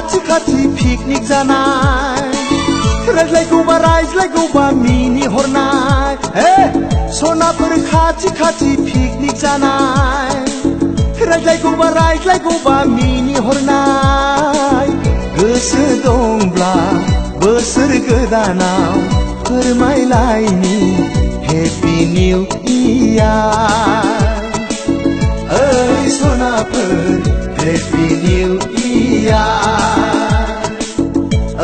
खाथि पिकनिक जानाय रायज्लायगौबा रायज्लायगौबा मिनिहरनाय सनाफोर खाथि पिकनिक जानाय रायज्लायगौबा रायज्लायगौबा मिनिहरनाय गोसो दंब्ला बोसोर गोदानाव फोरमायलायनि हेपि निउ इयार ओइ सनाफोर हेपि निउ इयार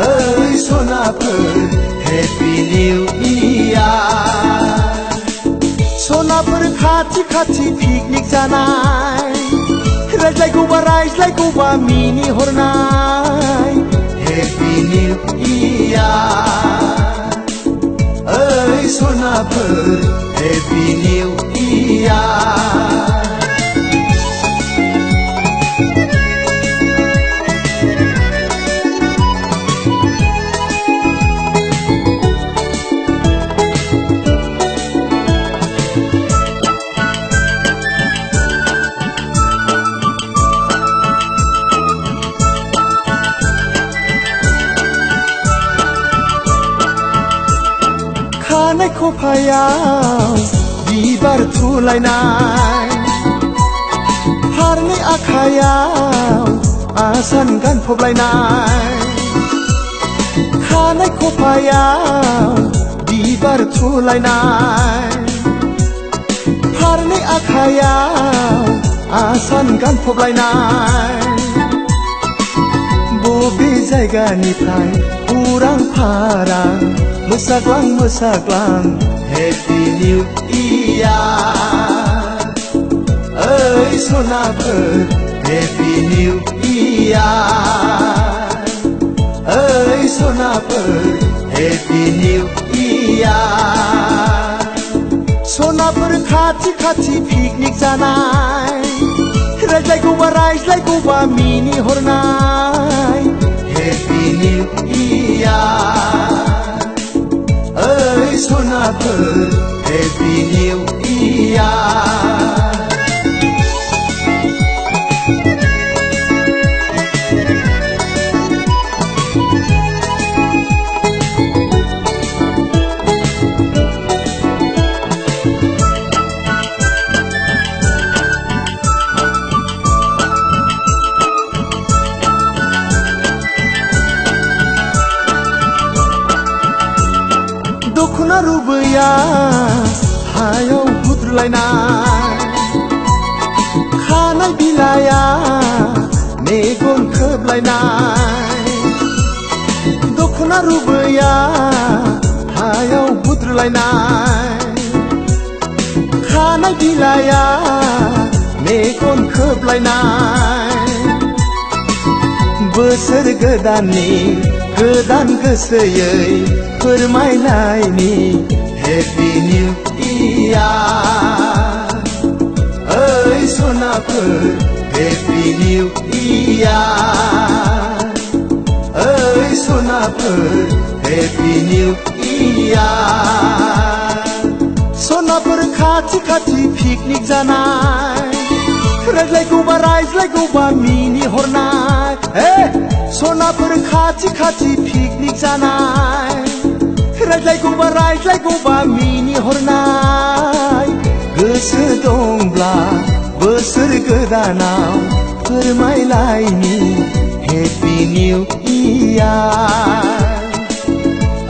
ओइ सनाफोर हेपि निउ इयार सनाफोर खाथि पिकनिक जानाय रायज्लायगौबा रायज्लायगौबा मिनिहरनाय हेपि निउ इयार ओइ सनाफोर हेपि निउ इयार खानाय खफायाव बिबार थुलायनाय फारनै आखायाव आसान गानफबलायनाय खानाय खफायाव बिबार थुलायनाय फारनै आखायाव आसान गानफबलायनाय बबे जायगानिफ्राय उरां फारां मोसाग्लां हेपि निउ इयार ओइ सनाफोर हेपि निउ इयार ओइ सनाफोर हेपि निउ इयार सनाफोर खाथि पिकनिक जानाय रायज्लायगौबा रायज्लायगौबा मिनिहरनाय हेपि निउ इयार ओइ सनाफोर हेपि निउ इयार दखना रुबैया हायाव हुद्रुलायनाय खानाय बिलाया मेगन खोबलायनाय दखना रुबैया हायाव हुद्रुलायनाय खानाय बिलाया मेगन खोबलायनाय बोसोर गोदाननि गोदान गोसोयै फोरमायलायनि हेपि निउ इयार ओइ सनाफोर हेपि निउ इयार ओइ सनाफोर हेपि निउ इयार सनाफोर खाथि पिकनिक जानाय रायज्लायगौबा रायज्लायगौबा मिनिहरनाय सनाफोर खाथि पिकनिक जानाय रायज्लायगौबा रायज्लायगौबा मिनिहरनाय गोसो दंब्ला बोसोर गोदानाव फोरमायलायनि हेपि निउ इयार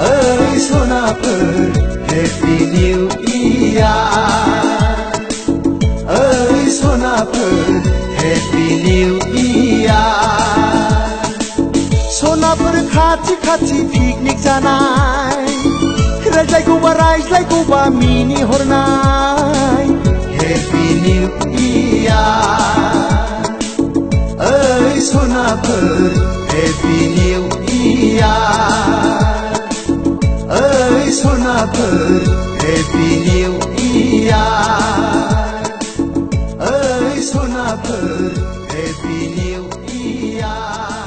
ओइ सनाफोर हेपि निउ इयार ओइ सनाफोर हेपि निउ इयार सनाफोर खाथि पिकनिक जानाय रायज्लायगौबा रायज्लायगौबा मिनिहरनाय हेपि निउ इयार ओइ सनाफोर हेपि निउ इयार ओइ सनाफोर हेपि निउ इयार ओइ सनाफोर हेपि निउ इयार